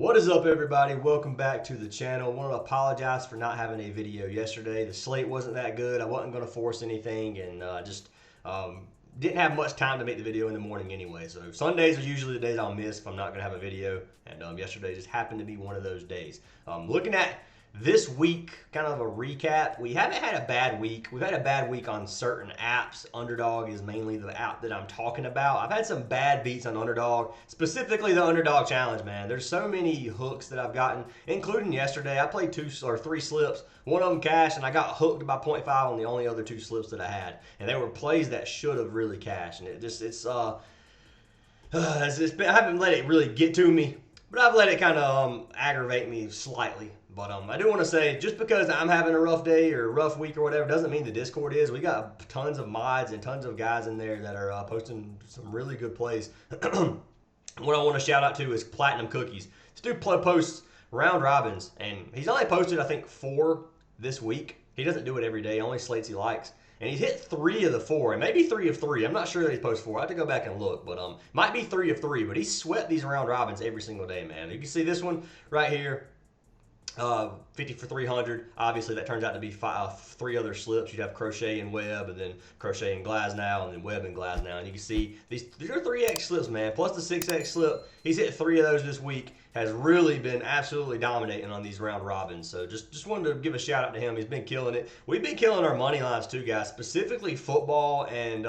What is up, everybody? Welcome back to the channel. I want to apologize for not having a video yesterday. The slate wasn't that good. I wasn't going to force anything, and didn't have much time to make the video in the morning anyway. So Sundays are usually the days I'll miss if I'm not going to have a video, and yesterday just happened to be one of those days. Looking at this week, kind of a recap. We haven't had a bad week. We've had a bad week on certain apps. Underdog is mainly the app that I'm talking about. I've had some bad beats on Underdog, specifically the Underdog Challenge, man. There's so many hooks that I've gotten, including yesterday. I played 2 or 3 slips. One of them cashed, and I got hooked by 0.5 on the only other 2 slips that I had. And they were plays that should have really cashed. And I haven't let it really get to me, but I've let it kind of aggravate me slightly. But I do want to say, just because I'm having a rough day or a rough week or whatever, doesn't mean the Discord is. We got tons of mods and tons of guys in there that are posting some really good plays. What I want to shout out to is Platinum Cookies. This dude posts round robins, and he's only posted, I think, 4 this week. He doesn't do it every day, only slates he likes. And he's hit 3 of the 4, and maybe 3 of 3. I'm not sure that he's posted 4. I have to go back and look, but might be 3 of 3. But he's swept these round robins every single day, man. You can see this one right here. 50 for 300. Obviously, that turns out to be 3 other slips. You'd have Crochet and Webb, and then Crochet and Glasnow, and then Webb and Glasnow. And you can see these are 3X slips, man. Plus the 6X slip. He's hit 3 of those this week. Has really been absolutely dominating on these round robins. So just wanted to give a shout out to him. He's been killing it. We've been killing our money lines too, guys. Specifically football and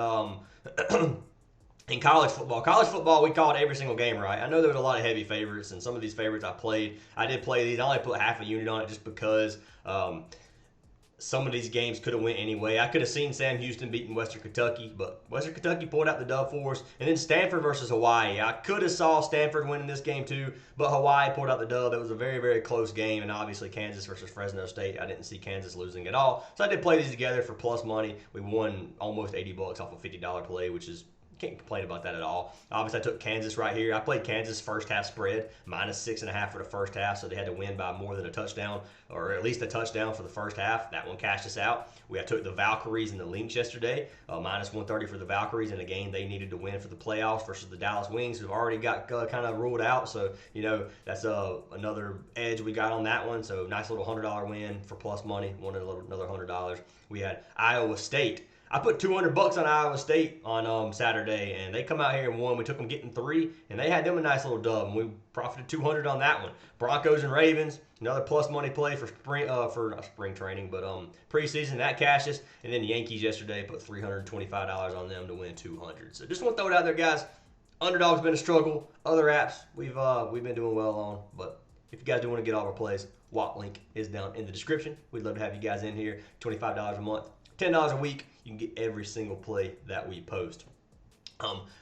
in college football. College football, we called every single game right. I know there was a lot of heavy favorites, and some of these favorites I did play these. I only put half a unit on it just because some of these games could have went anyway. I could have seen Sam Houston beating Western Kentucky, but Western Kentucky pulled out the dub for us. And then Stanford versus Hawaii. I could have saw Stanford winning this game too, but Hawaii pulled out the dub. It was a very, very close game, and obviously Kansas versus Fresno State. I didn't see Kansas losing at all. So I did play these together for plus money. We won almost $80 off a $50 play, which is can't complain about that at all. Obviously, I took Kansas right here. I played Kansas first half spread, minus 6.5 for the first half, so they had to win by more than a touchdown, or at least a touchdown for the first half. That one cashed us out. I took the Valkyries and the Lynx yesterday, minus 130 for the Valkyries in a game they needed to win for the playoffs versus the Dallas Wings, who've already got kind of ruled out. So, that's another edge we got on that one. So, nice little $100 win for plus money, won another $100. We had Iowa State. I put $200 on Iowa State on Saturday, and they come out here and won. We took them getting 3, and they had them a nice little dub, and we profited $200 on that one. Broncos and Ravens, another plus money play for not spring training, but preseason. That cashes, and then the Yankees yesterday put $325 on them to win $200. So just want to throw it out there, guys. Underdog's been a struggle. Other apps we've been doing well on, but if you guys do want to get all our plays, WAP link is down in the description. We'd love to have you guys in here. $25 a month, $10 a week. You can get every single play that we post.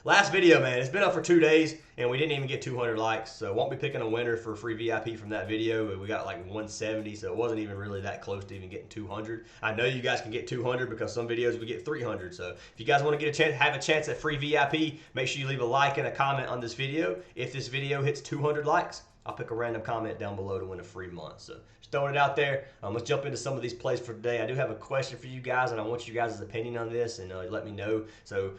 Last video, man, it's been up for 2 days, and we didn't even get 200 likes, so won't be picking a winner for free VIP from that video. We got like 170, so it wasn't even really that close to even getting 200. I know you guys can get 200 because some videos we get 300, so if you guys want to have a chance at free VIP, make sure you leave a like and a comment on this video. If this video hits 200 likes, I'll pick a random comment down below to win a free month. So just throwing it out there. Let's jump into some of these plays for today. I do have a question for you guys, and I want you guys' opinion on this, and let me know. So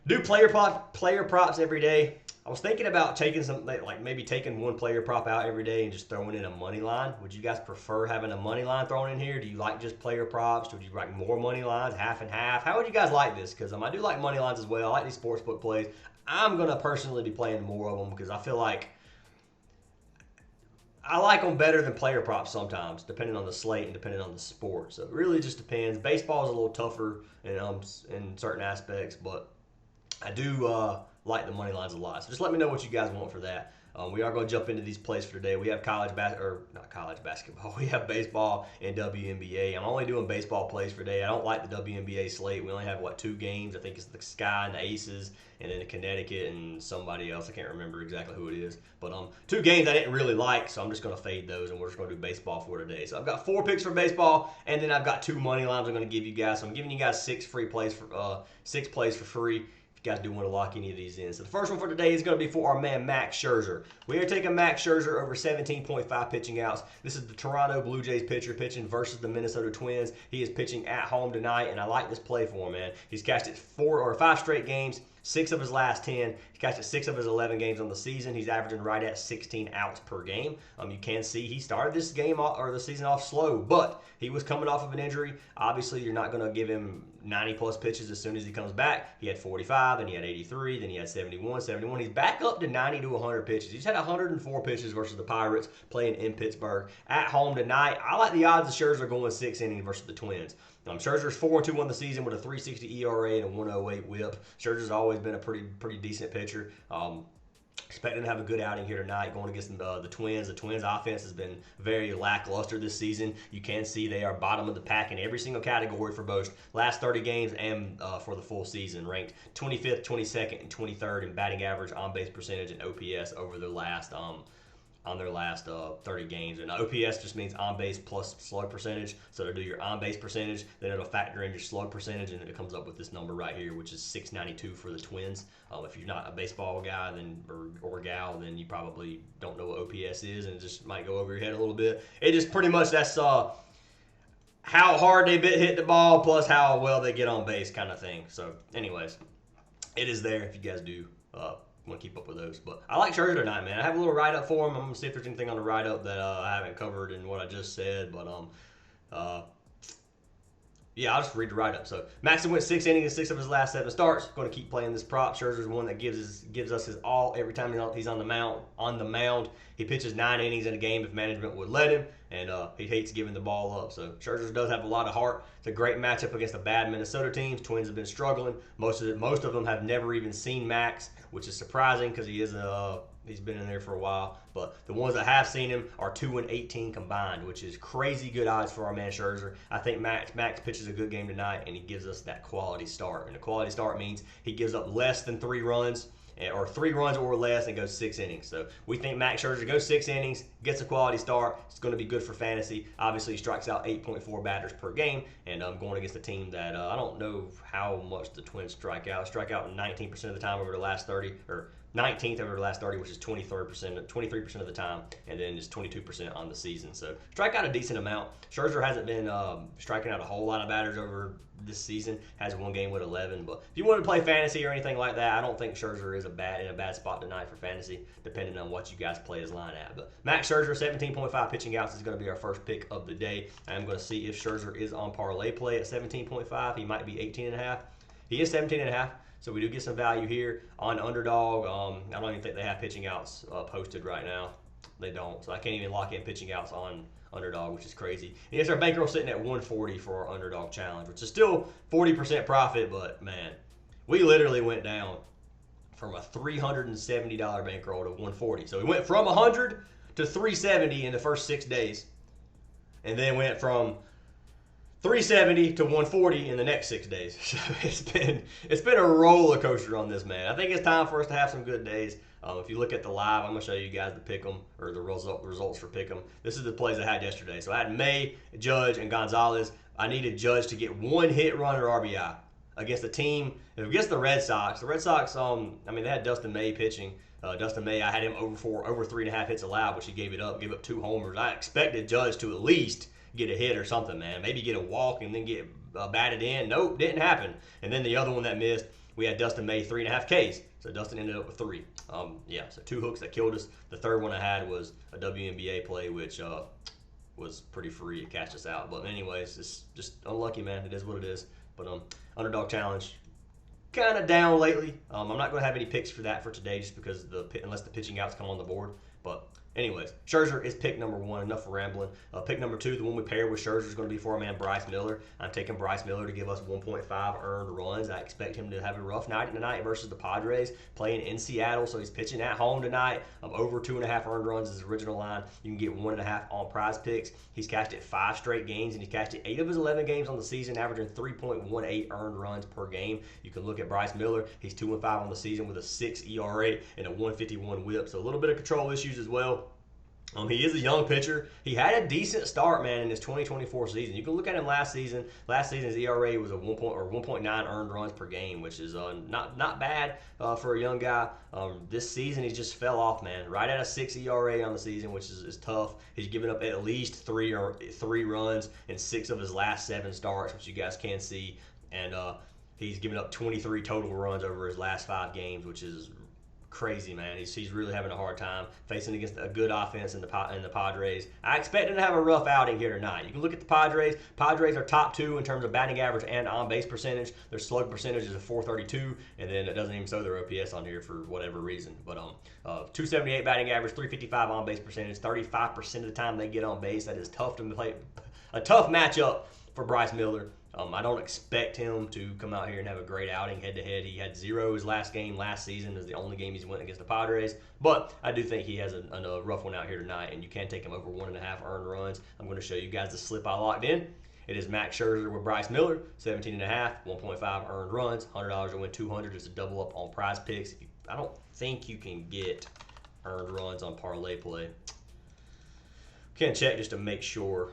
do player props every day. I was thinking about taking maybe taking one player prop out every day and just throwing in a money line. Would you guys prefer having a money line thrown in here? Do you like just player props? Would you like more money lines, half and half? How would you guys like this? Because I do like money lines as well. I like these sportsbook plays. I'm going to personally be playing more of them because I feel like I like them better than player props sometimes, depending on the slate and depending on the sport. So it really just depends. Baseball is a little tougher in certain aspects, but I do like the money lines a lot. So just let me know what you guys want for that. We are going to jump into these plays for today. We have not college basketball. We have baseball and WNBA. I'm only doing baseball plays for today. I don't like the WNBA slate. We only have, 2 games. I think it's the Sky and the Aces, and then the Connecticut and somebody else. I can't remember exactly who it is. But 2 games I didn't really like, so I'm just going to fade those, and we're just going to do baseball for today. So I've got 4 picks for baseball, and then I've got 2 money lines I'm going to give you guys. So I'm giving you guys 6 plays for free. You guys do want to lock any of these in. So the first one for today is going to be for our man Max Scherzer. We are taking Max Scherzer over 17.5 pitching outs. This is the Toronto Blue Jays pitcher pitching versus the Minnesota Twins. He is pitching at home tonight, and I like this play for him, man. He's cashed it 4 or 5 straight games. 6 of his last 10. He catched it 6 of his 11 games on the season. He's averaging right at 16 outs per game. You can see he started this game off, or the season off slow, but he was coming off of an injury. Obviously, you're not going to give him 90-plus pitches as soon as he comes back. He had 45, then he had 83, then he had 71. He's back up to 90 to 100 pitches. He's had 104 pitches versus the Pirates playing in Pittsburgh. At home tonight, I like the odds of Scherzer going 6 innings versus the Twins. Scherzer's 4-2 on the season with a 3.60 ERA and a 1.08 WHIP. Scherzer's always been a pretty decent pitcher. Expecting to have a good outing here tonight going against the Twins. The Twins' offense has been very lackluster this season. You can see they are bottom of the pack in every single category for both last 30 games and for the full season. Ranked 25th, 22nd, and 23rd in batting average, on-base percentage, and OPS over their last 30 games. And OPS just means on-base plus slug percentage. So to do your on-base percentage, then it'll factor in your slug percentage, and then it comes up with this number right here, which is 692 for the Twins. If you're not a baseball guy or gal, then you probably don't know what OPS is, and it just might go over your head a little bit. It just pretty much, that's how hard they hit the ball plus how well they get on base kind of thing. So anyways, it is there if you guys do want to keep up with those. But I like Scherzer tonight, man. I have a little write-up for him. I'm going to see if there's anything on the write-up that I haven't covered in what I just said. But yeah, I'll just read the write-up. So Maxson went 6 innings in 6 of his last 7 starts. Going to keep playing this prop. Scherzer's one that gives us his all every time he's on the mound. He pitches 9 innings in a game if management would let him, and he hates giving the ball up. So Scherzer does have a lot of heart. It's a great matchup against the bad Minnesota teams. Twins have been struggling. Most of them have never even seen Max, which is surprising because he's been in there for a while. But the ones that have seen him are 2-18 combined, which is crazy good odds for our man Scherzer. I think Max pitches a good game tonight, and he gives us that quality start. And a quality start means he gives up less than 3 runs, or 3 runs or less, and goes 6 innings. So we think Max Scherzer goes 6 innings, gets a quality start. It's going to be good for fantasy. Obviously, he strikes out 8.4 batters per game, and going against a team that I don't know how much the Twins strike out. 19% of the time over the last 30, or 19th over the last 30, which is 23% of the time, and then just 22% on the season. So strike out a decent amount. Scherzer hasn't been striking out a whole lot of batters over this season. Has 1 game with 11. But if you want to play fantasy or anything like that, I don't think Scherzer is in a bad spot tonight for fantasy, depending on what you guys play his line at. But Max Scherzer, 17.5 pitching outs is going to be our first pick of the day. I'm going to see if Scherzer is on parlay play at 17.5. He might be 18.5. He is 17.5. So we do get some value here on Underdog. I don't even think they have pitching outs posted right now. They don't. So I can't even lock in pitching outs on Underdog, which is crazy. And yes, our bankroll sitting at 140 for our Underdog challenge, which is still 40% profit. But, man, we literally went down from a $370 bankroll to 140. So we went from 100 to 370 in the first 6 days. And then went from 370 to 140 in the next 6 days. So it's been a roller coaster on this, man. I think it's time for us to have some good days. If you look at the live, I'm going to show you guys the pick'em, or the results for pick'em. This is the plays I had yesterday. So I had May, Judge, and Gonzalez. I needed Judge to get 1 hit, run, or RBI against the team. Against the Red Sox. The Red Sox, they had Dustin May pitching. Dustin May, I had him over 3.5 hits allowed, which he gave up 2 homers. I expected Judge to at least get a hit or something, man. Maybe get a walk and then get batted in. Nope, didn't happen. And then the other one that missed, we had Dustin May 3.5 Ks. So Dustin ended up with 3. So 2 hooks that killed us. The third one I had was a WNBA play, which was pretty free. It cashed us out. But anyways, it's just unlucky, man. It is what it is. But Underdog Challenge, kind of down lately. I'm not going to have any picks for that for today, just because unless the pitching outs come on the board. But anyways, Scherzer is pick number 1. Enough for rambling. Pick number 2, the one we paired with Scherzer, is going to be for our man Bryce Miller. I'm taking Bryce Miller to give us 1.5 earned runs. I expect him to have a rough night tonight versus the Padres, playing in Seattle. So he's pitching at home tonight. Over 2.5 earned runs is his original line. You can get 1.5 on Prizepicks. He's cashed it 5 straight games, and he's cashed it 8 of his 11 games on the season, averaging 3.18 earned runs per game. You can look at Bryce Miller. He's 2-5 on the season with a 6 ERA and a 151 WHIP. So a little bit of control issues as well. He is a young pitcher. He had a decent start, man, in his 2024 season. You can look at him last season. Last season's ERA was a 1.9 earned runs per game, which is not bad for a young guy. This season, he just fell off, man. Right at a 6 ERA on the season, which is tough. He's given up at least 3 runs in 6 of his last 7 starts, which you guys can see. And He's given up 23 total runs over his last 5 games, which is crazy, man. He's really having a hard time facing against a good offense in the Padres. I expect him to have a rough outing here tonight. You can look at the Padres. Padres are top 2 in terms of batting average and on-base percentage. Their slug percentage is a .432, and then it doesn't even show their OPS on here for whatever reason. But 278 batting average, .355 on-base percentage, 35% of the time they get on base. That is tough to play. A tough matchup for Bryce Miller. I don't expect him to come out here and have a great outing head-to-head. He had 0 his last game last season. It was the only game he's went against the Padres. But I do think he has a rough one out here tonight, and you can take him over 1.5 earned runs. I'm going to show you guys the slip I locked in. It is Max Scherzer with Bryce Miller, 17.5, 1.5 earned runs, $100 to win 200. It's a double up on Prizepicks. I don't think you can get earned runs on parlay play. Can check just to make sure.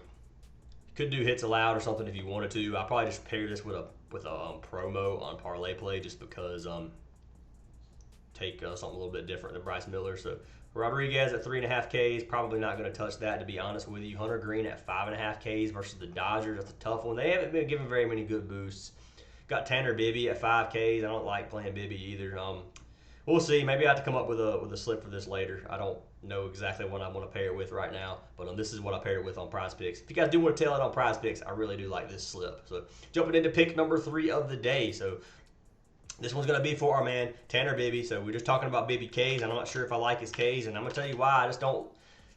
Could do hits allowed or something if you wanted to. I'll probably just pair this with a promo on parlay play just because take something a little bit different than Bryce Miller. So Rodriguez at 3.5 Ks, probably not going to touch that, to be honest with you. Hunter Green at 5.5 Ks versus the Dodgers. That's a tough one. They haven't been given very many good boosts. Got Tanner Bibee at 5 Ks. I don't like playing Bibee either. We'll see. Maybe I have to come up with a slip for this later. I don't know exactly what I want to pair it with right now, but this is what I paired it with on Prizepicks. If you guys do want to tail it on Prizepicks, I really do like this slip. So jumping into pick number 3 of the day. So this one's going to be for our man Tanner Bibee. So we're just talking about Bibee Ks, and I'm not sure if I like his Ks, and I'm going to tell you why. I just don't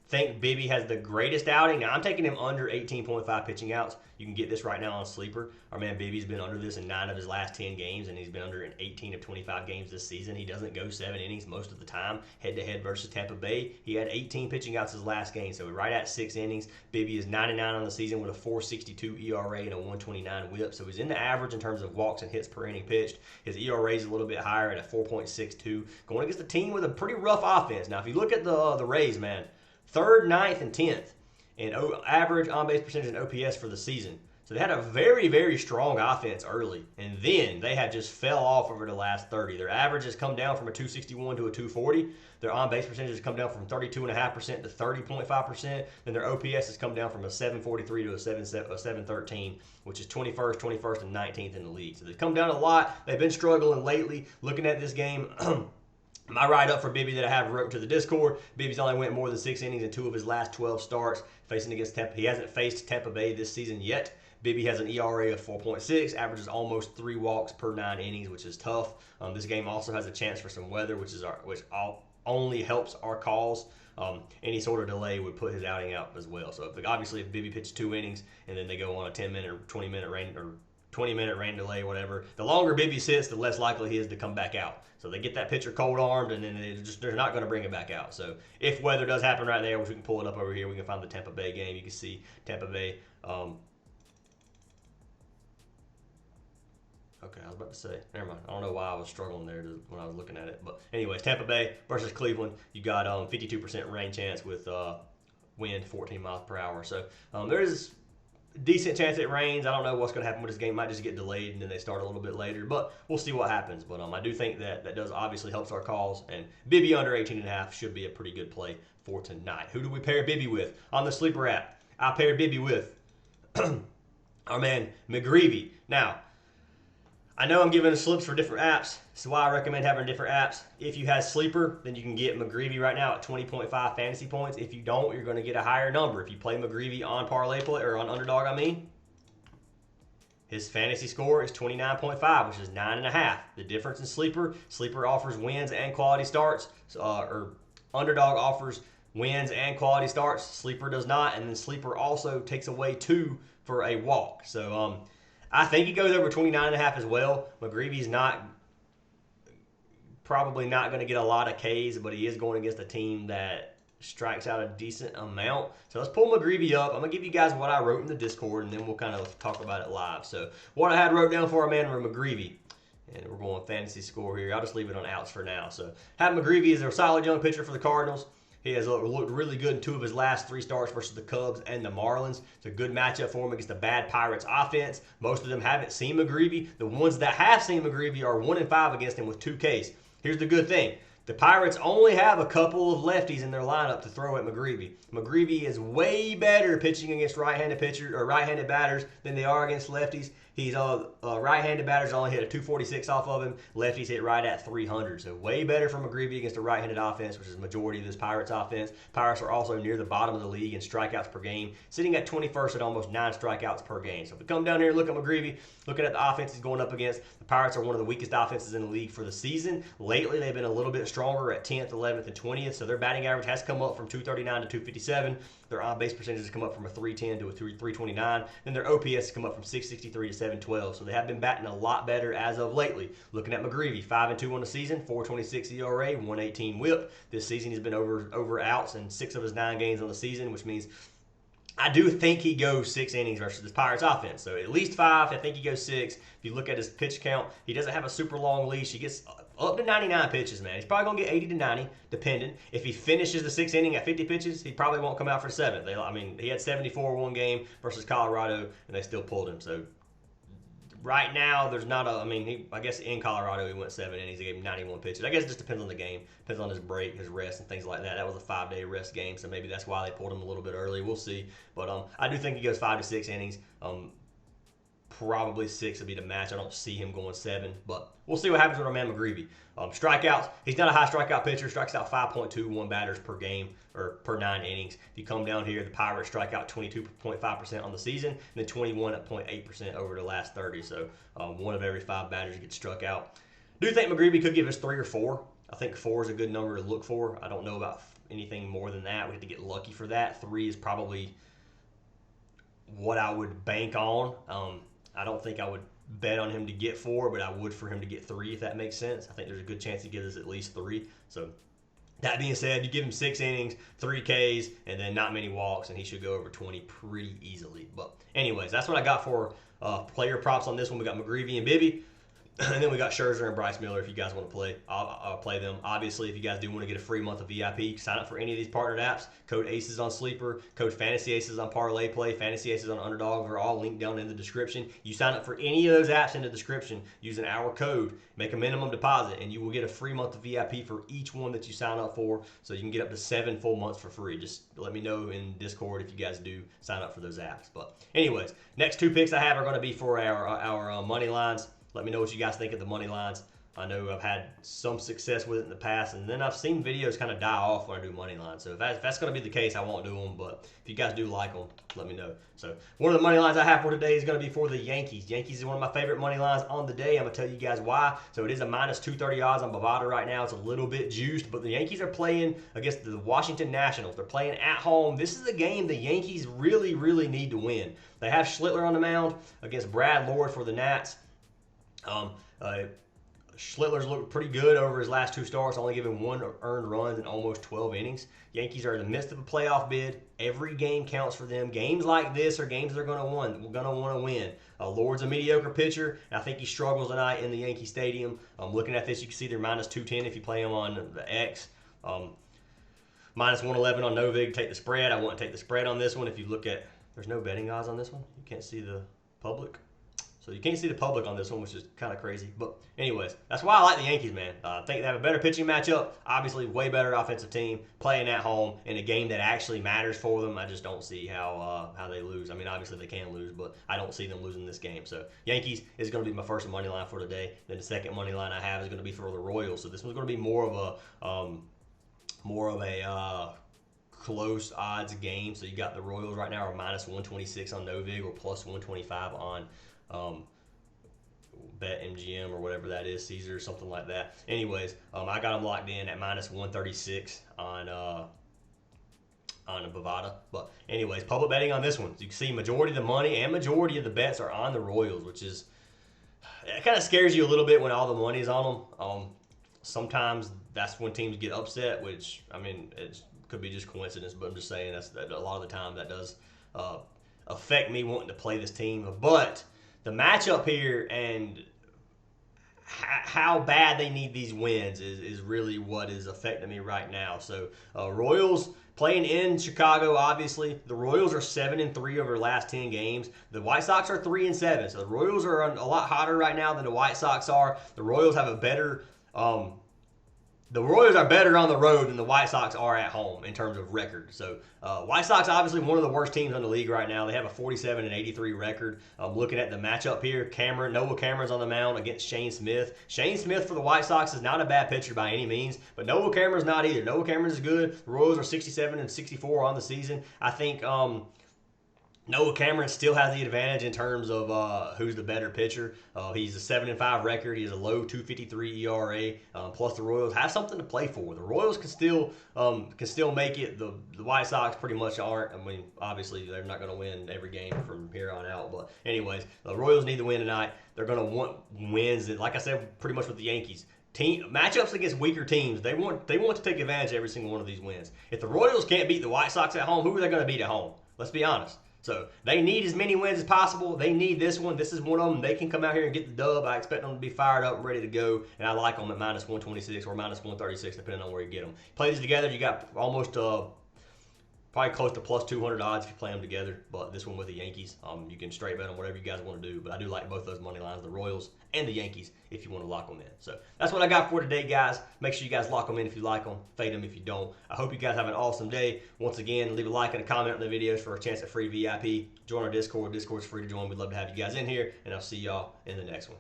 think Bibee has the greatest outing. Now, I'm taking him under 18.5 pitching outs. You can get this right now on Sleeper. Our man Bibee's been under this in 9 of his last 10 games, and he's been under in 18 of 25 games this season. He doesn't go 7 innings most of the time, head-to-head versus Tampa Bay. He had 18 pitching outs his last game, so right at 6 innings. Bibee is 99 on the season with a .462 ERA and a 129 whip, so he's in the average in terms of walks and hits per inning pitched. His ERA is a little bit higher at a 4.62, going against a team with a pretty rough offense. Now, if you look at the Rays, man, 3rd, 9th, and 10th in average on-base percentage and OPS for the season. So they had a very, very strong offense early, and then they have just fell off over the last 30. Their average has come down from a 261 to a 240. Their on-base percentage has come down from 32.5% to 30.5%. Then their OPS has come down from a 743 to a 713, which is 21st, 21st, and 19th in the league. So they've come down a lot. They've been struggling lately. Looking at this game, my write-up for Bibee that I have wrote to the Discord, Bibee's only went more than 6 innings in 2 of his last 12 starts facing against Tampa. He hasn't faced Tampa Bay this season yet. Bibee has an ERA of 4.6, averages almost 3 walks per 9 innings, which is tough. This game also has a chance for some weather, which only helps our cause. Any sort of delay would put his outing out as well. So obviously if Bibee pitches 2 innings and then they go on a 10-minute or 20-minute rain or 20-minute rain delay, whatever, the longer Bibee sits, the less likely he is to come back out. So they get that pitcher cold-armed, and then they're not going to bring him back out. So if weather does happen right there, which we can pull it up over here, we can find the Tampa Bay game. You can see Tampa Bay. Okay, I was about to say, never mind. I don't know why I was struggling there when I was looking at it. But anyways, Tampa Bay versus Cleveland. You got 52% rain chance with wind 14 miles per hour. So there's decent chance it rains. I don't know what's going to happen with this game. It might just get delayed and then they start a little bit later, but we'll see what happens. But I do think that does obviously helps our cause, and Bibee under 18.5 should be a pretty good play for tonight. Who do we pair Bibee with on the Sleeper app? I paired Bibee with our man McGrevy. Now, I know I'm giving slips for different apps, so why I recommend having different apps. If you have Sleeper, then you can get McGrevy right now at 20.5 fantasy points. If you don't, you're going to get a higher number. If you play McGrevy on parlay play or on underdog, his fantasy score is 29.5, which is 9.5. The difference in Sleeper offers wins and quality starts, or underdog offers wins and quality starts. Sleeper does not, and then Sleeper also takes away 2 for a walk. So I think he goes over 29.5 as well. McGreevy's probably not going to get a lot of Ks, but he is going against a team that strikes out a decent amount. So let's pull McGrevy up. I'm going to give you guys what I wrote in the Discord, and then we'll kind of talk about it live. So what I had wrote down for our man McGrevy, and we're going fantasy score here. I'll just leave it on outs for now. So have McGrevy as a solid young pitcher for the Cardinals. He has looked really good in 2 of his last 3 starts versus the Cubs and the Marlins. It's a good matchup for him against the bad Pirates offense. Most of them haven't seen McGrevy. The ones that have seen McGrevy are 1-5 against him with 2 Ks. Here's the good thing. The Pirates only have a couple of lefties in their lineup to throw at McGrevy. McGrevy is way better pitching against right-handed pitchers or right-handed batters than they are against lefties. He's right-handed batters only hit a 246 off of him. Lefties hit right at 300. So way better for McGrevy against a right-handed offense, which is the majority of this Pirates offense. Pirates are also near the bottom of the league in strikeouts per game, sitting at 21st at almost 9 strikeouts per game. So if we come down here and look at McGrevy, looking at the offense he's going up against, the Pirates are one of the weakest offenses in the league for the season. Lately, they've been a little bit stronger at 10th, 11th, and 20th. So their batting average has come up from 239 to 257. Their on-base percentage has come up from a 310 to a 329. And their OPS has come up from 663 to 712. So they have been batting a lot better as of lately. Looking at McGrevy, 5-2 on the season, 4.26 ERA, 118 WHIP. This season he's been over outs in 6 of his 9 games on the season, which means I do think he goes 6 innings versus this Pirates offense. So at least 5. I think he goes 6. If you look at his pitch count, he doesn't have a super long leash. He gets up to 99 pitches, man. He's probably going to get 80 to 90, depending. If he finishes the 6th inning at 50 pitches, he probably won't come out for 7th. I mean, he had 74 one game versus Colorado, and they still pulled him. So right now, there's not a. I mean, I guess in Colorado he went 7 innings. They gave him 91 pitches. I guess it just depends on the game, depends on his break, his rest, and things like that. That was a 5-day rest game, so maybe that's why they pulled him a little bit early. We'll see. But I do think he goes 5 to 6 innings. Probably 6 would be the match. I don't see him going 7, but we'll see what happens with our man McGrevy. Strikeouts, he's not a high strikeout pitcher. Strikes out 5.21 batters per game or per 9 innings. If you come down here, the Pirates strike out 22.5% on the season, and then 21.8% over the last 30. So 1 of every 5 batters gets struck out. Do think McGrevy could give us 3 or 4. I think 4 is a good number to look for. I don't know about anything more than that. We have to get lucky for that. 3 is probably what I would bank on. I don't think I would bet on him to get 4, but I would for him to get 3, if that makes sense. I think there's a good chance he gives us at least 3. So that being said, you give him 6 innings, 3 Ks, and then not many walks, and he should go over 20 pretty easily. But anyways, that's what I got for player props on this one. We got McGrevy and Bibee. And then we got Scherzer and Bryce Miller if you guys want to play. I'll play them. Obviously, if you guys do want to get a free month of VIP, sign up for any of these partnered apps. Code ACES on Sleeper, code Fantasy Aces on Parlay Play, Fantasy Aces on Underdog. They're all linked down in the description. You sign up for any of those apps in the description using our code, make a minimum deposit, and you will get a free month of VIP for each one that you sign up for. So you can get up to 7 full months for free. Just let me know in Discord if you guys do sign up for those apps. But anyways, next 2 picks I have are going to be for our money lines. Let me know what you guys think of the money lines. I know I've had some success with it in the past, and then I've seen videos kind of die off when I do money lines. So if that's going to be the case, I won't do them. But if you guys do like them, let me know. So one of the money lines I have for today is going to be for the Yankees. Yankees is one of my favorite money lines on the day. I'm going to tell you guys why. So it is a minus 230 odds on Bovada right now. It's a little bit juiced, but the Yankees are playing against the Washington Nationals. They're playing at home. This is a game the Yankees really, really need to win. They have Schlittler on the mound against Brad Lord for the Nats. Schlittler's looked pretty good over his last 2 starts, only giving 1 earned runs in almost 12 innings. Yankees are in the midst of a playoff bid. Every game counts for them. Games like this are games they're going to want to win. Lord's a mediocre pitcher, and I think he struggles tonight in the Yankee Stadium. Looking at this, you can see they're minus 210 if you play them on the X. Minus 111 on Novig. Take the spread. I wouldn't take the spread on this one. If you look at, there's no betting odds on this one. You can't see the public. So you can't see the public on this one, which is kind of crazy. But anyways, that's why I like the Yankees, man. I think they have a better pitching matchup. Obviously, way better offensive team. Playing at home in a game that actually matters for them. I just don't see how they lose. I mean, obviously they can lose, but I don't see them losing this game. So Yankees is going to be my first money line for today. Then the second money line I have is going to be for the Royals. So this one's going to be more of a close odds game. So you got the Royals right now are minus 126 on Novig or plus 125 on Bet MGM or whatever that is, Caesar, something like that. Anyways, I got them locked in at minus 136 on Bovada. But anyways, public betting on this one. So you can see majority of the money and majority of the bets are on the Royals, which is, it kind of scares you a little bit when all the money's on them. Sometimes that's when teams get upset, which, I mean, it could be just coincidence, but I'm just saying that a lot of the time that does affect me wanting to play this team. But the matchup here and how bad they need these wins is really what is affecting me right now. So Royals playing in Chicago, obviously. The Royals are 7-3 over their last 10 games. The White Sox are 3-7. So the Royals are a lot hotter right now than the White Sox are. The Royals have a better The Royals are better on the road than the White Sox are at home in terms of record. So, White Sox obviously one of the worst teams in the league right now. They have a 47-83 record. Looking at the matchup here, Noah Cameron's on the mound against Shane Smith. Shane Smith for the White Sox is not a bad pitcher by any means, but Noah Cameron's not either. Noah Cameron is good. The Royals are 67-64 on the season. I think Noah Cameron still has the advantage in terms of who's the better pitcher. He's a 7-5 record. He has a low 2.53 ERA. Plus, the Royals have something to play for. The Royals can still make it. The White Sox pretty much aren't. I mean, obviously they're not going to win every game from here on out. But anyways, the Royals need to win tonight. They're going to want wins. And like I said, pretty much with the Yankees. Matchups against weaker teams, they want to take advantage of every single one of these wins. If the Royals can't beat the White Sox at home, who are they going to beat at home? Let's be honest. So they need as many wins as possible. They need this one. This is one of them. They can come out here and get the dub. I expect them to be fired up and ready to go. And I like them at minus 126 or minus 136, depending on where you get them. Play these together, you got almost probably close to plus 200 odds if you play them together. But this one with the Yankees, you can straight bet on whatever you guys want to do. But I do like both those money lines, the Royals and the Yankees, if you want to lock them in. So that's what I got for today, guys. Make sure you guys lock them in if you like them, fade them if you don't. I hope you guys have an awesome day. Once again, leave a like and a comment on the videos for a chance at free VIP. Join our Discord. Discord's free to join. We'd love to have you guys in here, and I'll see y'all in the next one.